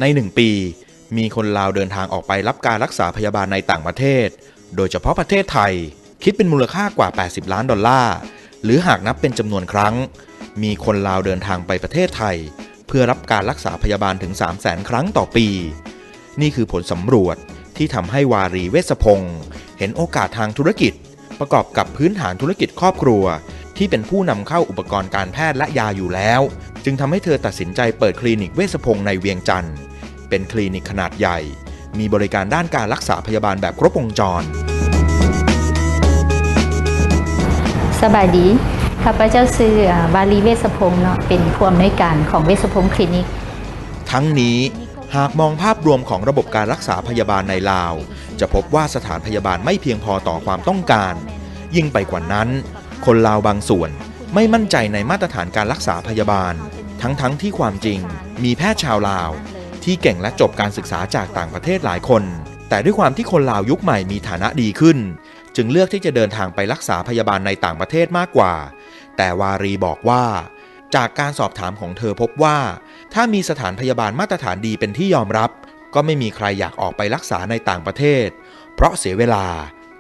ใน1 ปีมีคนลาวเดินทางออกไปรับการรักษาพยาบาลในต่างประเทศโดยเฉพาะประเทศไทยคิดเป็นมูลค่ากว่า$80 ล้านหรือหากนับเป็นจำนวนครั้งมีคนลาวเดินทางไปประเทศไทยเพื่อรับการรักษาพยาบาลถึง 300,000 ครั้งต่อปีนี่คือผลสำรวจที่ทำให้วารีเวชพงศ์เห็นโอกาสทางธุรกิจประกอบกับพื้นฐานธุรกิจครอบครัวที่เป็นผู้นำเข้าอุปกรณ์การแพทย์และยาอยู่แล้วจึงทำให้เธอตัดสินใจเปิดคลินิกเวชพงศ์ในเวียงจันทร์เป็นคลินิกขนาดใหญ่มีบริการด้านการรักษาพยาบาลแบบครบวงจรสบายดีข้าพเจ้าชื่อวารีเวชพงศ์เนาะเป็นผู้อำนวยการของเวชพงศ์คลินิกทั้งนี้หากมองภาพรวมของระบบการรักษาพยาบาลในลาวจะพบว่าสถานพยาบาลไม่เพียงพอต่อความต้องการยิ่งไปกว่านั้นคนลาวบางส่วนไม่มั่นใจในมาตรฐานการรักษาพยาบาลทั้งที่ความจริงมีแพทย์ชาวลาวที่เก่งและจบการศึกษาจากต่างประเทศหลายคนแต่ด้วยความที่คนลาวยุคใหม่มีฐานะดีขึ้นจึงเลือกที่จะเดินทางไปรักษาพยาบาลในต่างประเทศมากกว่าแต่วารีบอกว่าจากการสอบถามของเธอพบว่าถ้ามีสถานพยาบาลมาตรฐานดีเป็นที่ยอมรับก็ไม่มีใครอยากออกไปรักษาในต่างประเทศเพราะเสียเวลา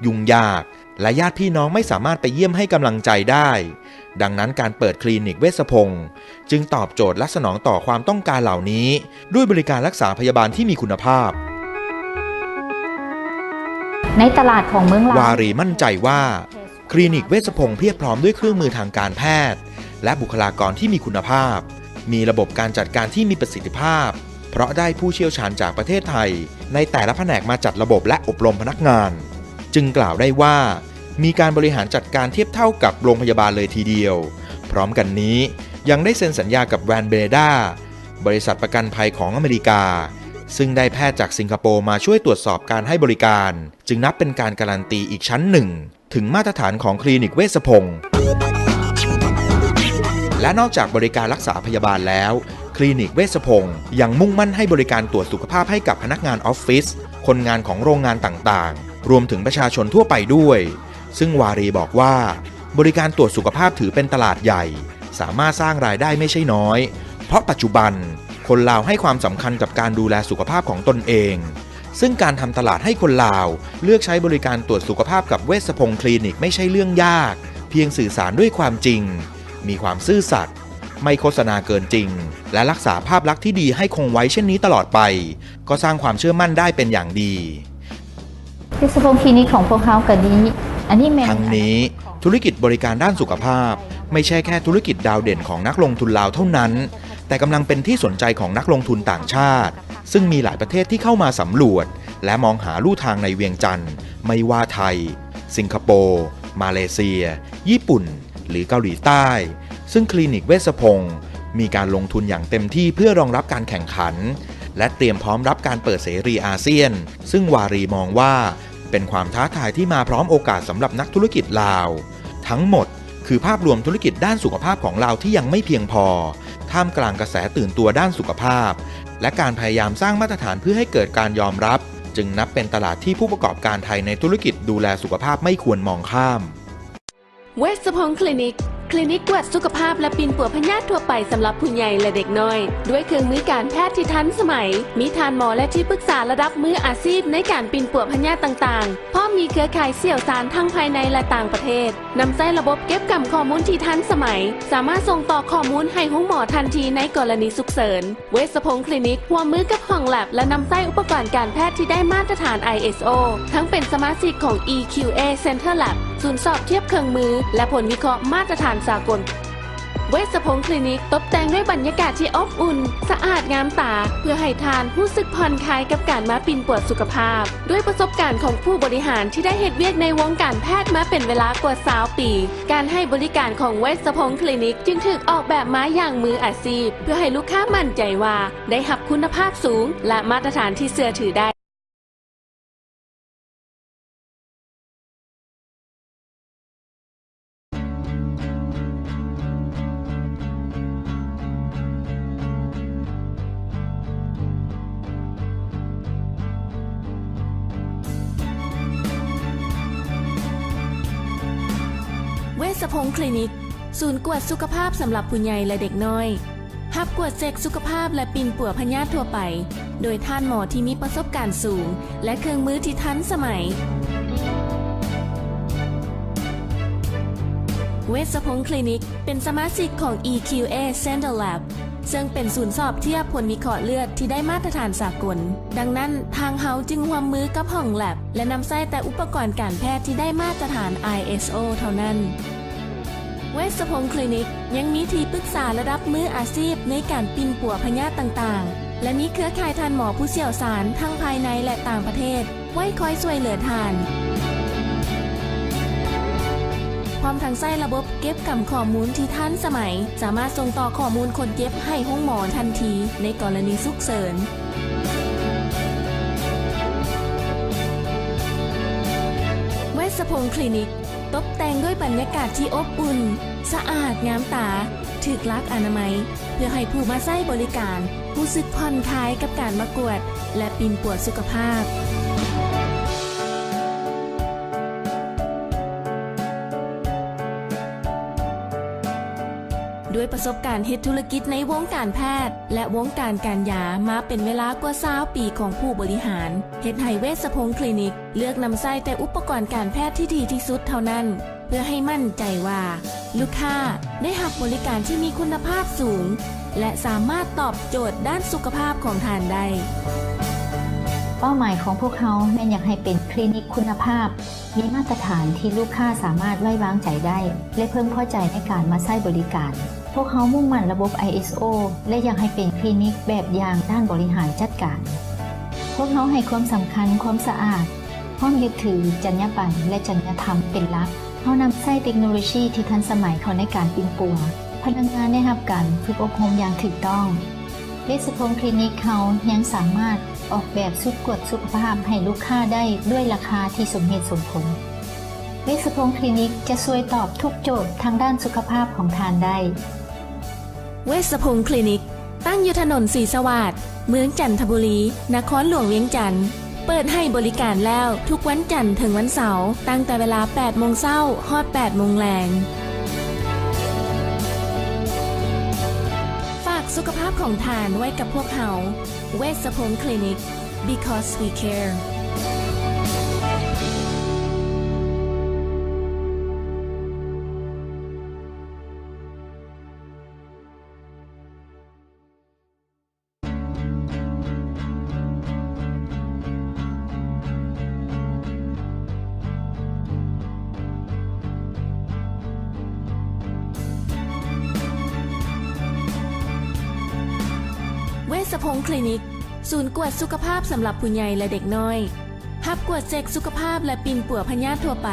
ยุ่งยากและญาติพี่น้องไม่สามารถไปเยี่ยมให้กำลังใจได้ดังนั้นการเปิดคลินิกเวชพงศ์จึงตอบโจทย์และสนองต่อความต้องการเหล่านี้ด้วยบริการรักษาพยาบาลที่มีคุณภาพในตลาดของเมืองลาววารีมั่นใจว่าคลินิกเวชพงศ์เพียบพร้อมด้วยเครื่องมือทางการแพทย์และบุคลากรที่มีคุณภาพมีระบบการจัดการที่มีประสิทธิภาพเพราะได้ผู้เชี่ยวชาญจากประเทศไทยในแต่ละแผนกมาจัดระบบและอบรมพนักงานจึงกล่าวได้ว่ามีการบริหารจัดการเทียบเท่ากับโรงพยาบาลเลยทีเดียวพร้อมกันนี้ยังได้เซ็นสัญญากับแวนเบเรดาบริษัทประกันภัยของอเมริกาซึ่งได้แพทย์จากสิงคโปร์มาช่วยตรวจสอบการให้บริการจึงนับเป็นการการันตีอีกชั้นหนึ่งถึงมาตรฐานของคลินิกเวชพงศ์และนอกจากบริการรักษาพยาบาลแล้วคลินิกเวชพงศ์ยังมุ่งมั่นให้บริการตรวจสุขภาพให้กับพนักงานออฟฟิศคนงานของโรงงานต่างๆรวมถึงประชาชนทั่วไปด้วยซึ่งวารีบอกว่าบริการตรวจสุขภาพถือเป็นตลาดใหญ่สามารถสร้างรายได้ไม่ใช่น้อยเพราะปัจจุบันคนลาวให้ความสำคัญกับการดูแลสุขภาพของตนเองซึ่งการทำตลาดให้คนลาวเลือกใช้บริการตรวจสุขภาพกับเวชพงศ์คลินิกไม่ใช่เรื่องยากเพียงสื่อสารด้วยความจริงมีความซื่อสัตย์ไม่โฆษณาเกินจริงและรักษาภาพลักษณ์ที่ดีให้คงไว้เช่นนี้ตลอดไปก็สร้างความเชื่อมั่นได้เป็นอย่างดีเวชพงศ์คลินิกของพวกเขาก็ดีทั้งนี้ธุรกิจบริการด้านสุขภาพไม่ใช่แค่ธุรกิจดาวเด่นของนักลงทุนลาวเท่านั้นแต่กำลังเป็นที่สนใจของนักลงทุนต่างชาติซึ่งมีหลายประเทศที่เข้ามาสำรวจและมองหาลู่ทางในเวียงจันทร์ไม่ว่าไทยสิงคโปร์มาเลเซียญี่ปุ่นหรือเกาหลีใต้ซึ่งคลินิกเวชพงศ์มีการลงทุนอย่างเต็มที่เพื่อรองรับการแข่งขันและเตรียมพร้อมรับการเปิดเสรีอาเซียนซึ่งวารีมองว่าเป็นความท้าทายที่มาพร้อมโอกาสสำหรับนักธุรกิจลาวทั้งหมดคือภาพรวมธุรกิจด้านสุขภาพของลาวที่ยังไม่เพียงพอท่ามกลางกระแสตื่นตัวด้านสุขภาพและการพยายามสร้างมาตรฐานเพื่อให้เกิดการยอมรับจึงนับเป็นตลาดที่ผู้ประกอบการไทยในธุรกิจดูแลสุขภาพไม่ควรมองข้ามเวชพงศ์คลินิกตรวจสุขภาพและปีนป่วยพยาธิทั่วไปสำหรับผู้ใหญ่และเด็กน้อยด้วยเครื่องมือการแพทย์ที่ทันสมัยมีทานหมอและที่ปรึกษาระดับมืออาชีพในการปีนป่วยพยาธิต่างๆพร้อมมีเครือข่ายเชี่ยวชาญทั้งภายในและต่างประเทศนำใช้ระบบเก็บกำข้อมูลที่ทันสมัยสามารถส่งต่อข้อมูลให้ห้องหมอทันทีในกรณีฉุกเฉินเวชพงศ์คลินิกร่วมมือกับห้องแลบและนำใช้อุปกรณ์การแพทย์ที่ได้มาตรฐาน ISO ทั้งเป็นสมาชิกของ EQA Center Lab ศูนย์สอบเทียบเครื่องมือและผลวิเคราะห์มาตรฐานสากลเวชพงศ์คลินิกตกแต่งด้วยบรรยากาศที่อบอุ่นสะอาดงามตาเพื่อให้ทานรู้สึกผ่อนคลายกับการมาปีนป่วยสุขภาพด้วยประสบการณ์ของผู้บริหารที่ได้เฮ็ดเวียกในวงการแพทย์มาเป็นเวลากว่า20 ปีการให้บริการของเวชพงศ์คลินิกจึงถูกออกแบบมาอย่างมืออาชีพเพื่อให้ลูกค้ามั่นใจว่าได้รับคุณภาพสูงและมาตรฐานที่เชื่อถือได้เวชพงศ์คลินิกศูนย์กวดสุขภาพสำหรับผู้ใหญ่และเด็กน้อยห บกวดเช็คสุขภาพและปิ่นปัวพยาธิทั่วไปโดยท่านหมอที่มีประสบการณ์สูงและเครื่องมือที่ทันสมัยเวชพงศ์คลินิกเป็นสมาชิกของ EQA Center Lab ซึ่งเป็นศูนย์สอบเทียบผลวิเคราะห์เลือดที่ได้มาตรฐานสากลดังนั้นทางเฮาจึงร่วมมือกับห้อง Lab และนำใช้แต่อุปกรณ์การแพทย์ที่ได้มาตรฐาน ISO เท่านั้นเวชพงศ์คลินิกยังมีที่ปรึกษาระดับมืออาชีพในการปิ่นปัวพยาธิต่างๆและมีเครือข่ายทันหมอผู้เชี่ยวชาญทั้งภายในและต่างประเทศไว้คอยช่วยเหลือทานพร้อมทั้งใช้ระบบเก็บกำข้อมูลที่ทันสมัยสามารถส่งต่อข้อมูลคนเจ็บให้ห้องหมอทันทีในกรณีฉุกเฉินเวชพงศ์คลินิกตกแต่งด้วยบรรยากาศที่อบอุ่นสะอาดงามตาถูกลักอนามัยเพื่อให้ผู้มาใช้บริการรู้สึกผ่อนคลายกับการมากวดและปิ่นปัวสุขภาพด้วยประสบการณ์เฮ็ดธุรกิจในวงการแพทย์และวงการการยามาเป็นเวลากว่า20 ปีของผู้บริหารเฮ็ดให้เวชพงศ์คลินิกเลือกนำใช้แต่อุปกรณ์การแพทย์ที่ดีที่สุดเท่านั้นเพื่อให้มั่นใจว่าลูกค้าได้รับบริการที่มีคุณภาพสูงและสามารถตอบโจทย์ด้านสุขภาพของท่านได้เป้าหมายของพวกเขาแม่นอยากให้เป็นคลินิกคุณภาพมีมาตรฐานที่ลูกค้าสามารถไว้วางใจได้และเพิ่มพอใจในการมาใช้บริการพวกเขามุ่งมั่นระบบ ISO และอยากให้เป็นคลินิกแบบอย่างด้านบริหารจัดการพวกเขาให้ความสำคัญความสะอาดพร้อมยึดถือจรรยาบรรณและจริยธรรมเป็นหลักเขานำใช้เทคโนโลยีที่ทันสมัยเข้าในการปิ่นปัวพนักงานได้รับการฝึกอบรมอย่างถูกต้องเวชพงศ์คลินิกเขายังสามารถออกแบบชุดกวดสุขภาพให้ลูกค้าได้ด้วยราคาที่สมเหตุสมผลเวชพงศ์คลินิกจะช่วยตอบทุกโจทย์ทางด้านสุขภาพของท่านได้เวชพงศ์คลินิกตั้งอยู่ถนนศรีสวัสดิ์เมืองจันทบุรีนครหลวงเวียงจันทร์เปิดให้บริการแล้วทุกวันจันทร์ถึงวันเสาร์ตั้งแต่เวลา 8 โมงเช้าฮอด 8 โมงแลงฝากสุขภาพของท่านไว้กับพวกเขาเวชพงศ์คลินิก because we careเวชพงศ์คลินิกศูนย์กวดสุขภาพสำหรับผู้ใหญ่และเด็กน้อยรับกวดเช็คสุขภาพและปิ่นปัวพยาธิทั่วไป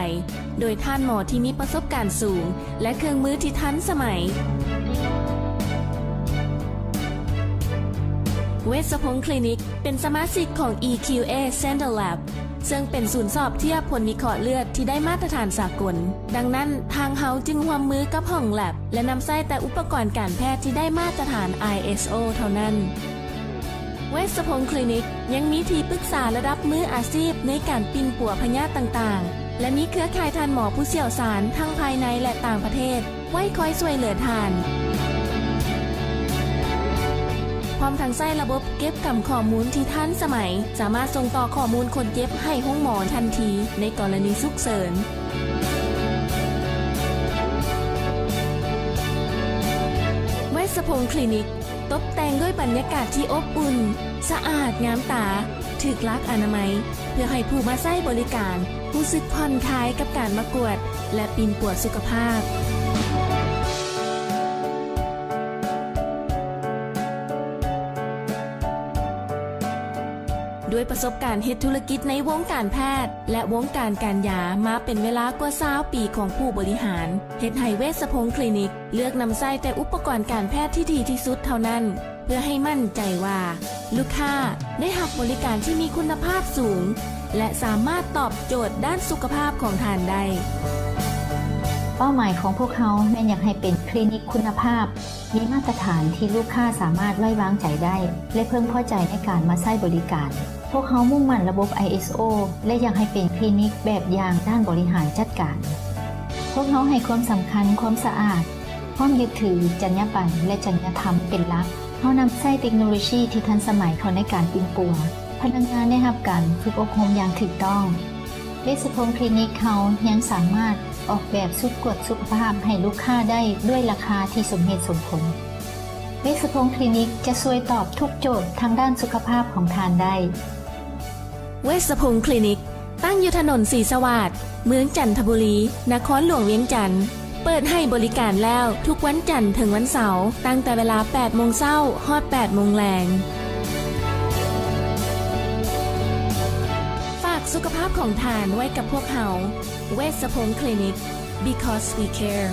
โดยท่านหมอที่มีประสบการณ์สูงและเครื่องมือที่ทันสมัยเวชพงศ์คลินิกเป็นสมาชิกของ EQA Center Lab ซึ่งเป็นศูนย์สอบเทียบผลวิเคราะห์เลือดที่ได้มาตรฐานสากลดังนั้นทางเฮาจึงร่วมมือกับห้อง Lab และนำใช้แต่อุปกรณ์การแพทย์ที่ได้มาตรฐาน ISO เท่านั้นเวชพงศ์คลินิกยังมีที่ปรึกษาระดับมืออาชีพในการปิ่นปัวพยาธิต่างๆและมีเครือข่ายทันหมอผู้เชี่ยวชาญทั้งภายในและต่างประเทศไว้คอยช่วยเหลือทานพร้อมทั้งใช้ระบบเก็บกำข้อมูลที่ทันสมัยสามารถส่งต่อข้อมูลคนเจ็บให้ห้องหมอทันทีในกรณีฉุกเฉินเวชพงศ์คลินิกตกแต่งด้วยบรรยากาศที่อบอุ่นสะอาดงามตาถูกลักอนามัยเพื่อให้ผู้มาใช้บริการรู้สึกผ่อนคลายกับการมากวดและปิ่นปัวสุขภาพด้วยประสบการณ์เฮ็ดธุรกิจในวงการแพทย์และวงการการยามาเป็นเวลากว่า20 ปีของผู้บริหารเฮ็ดให้เวชพงศ์คลินิกเลือกนำใช้แต่อุปกรณ์การแพทย์ที่ดีที่สุดเท่านั้นเพื่อให้มั่นใจว่าลูกค้าได้รับบริการที่มีคุณภาพสูงและสามารถตอบโจทย์ด้านสุขภาพของท่านได้เป้าหมายของพวกเขาแม่นอยากให้เป็นคลินิกคุณภาพมีมาตรฐานที่ลูกค้าสามารถไว้วางใจได้และเพิ่มพอใจในการมาใช้บริการพวกเขามุ่งมั่นระบบ ISO และอยากให้เป็นคลินิกแบบอย่างด้านบริหารจัดการพวกเขาให้ความสำคัญความสะอาดพร้อมยึดถือจรรยาบรรณและจริยธรรมเป็นหลัก เฮานำใช้เทคโนโลยีที่ทันสมัยเข้าในการปิ่นปัวพนักงานได้รับการฝึกอบรมอย่างถูกต้องเวชพงศ์คลินิกเฮายังสามารถออกแบบชุดกวดสุขภาพให้ลูกค้าได้ด้วยราคาที่สมเหตุสมผลเวชพงศ์คลินิกจะช่วยตอบทุกโจทย์ทางด้านสุขภาพของทานได้เวชพงศ์คลินิกตั้งอยู่ถนนศรีสวัสดิ์เมืองจันทบุรีนครหลวงเวียงจันทน์เปิดให้บริการแล้วทุกวันจันทร์ถึงวันเสาร์ตั้งแต่เวลา 8 โมงเช้าฮอด 8 โมงแลงฝากสุขภาพของทานไว้กับพวกเขาเวชพงศ์คลินิก because we care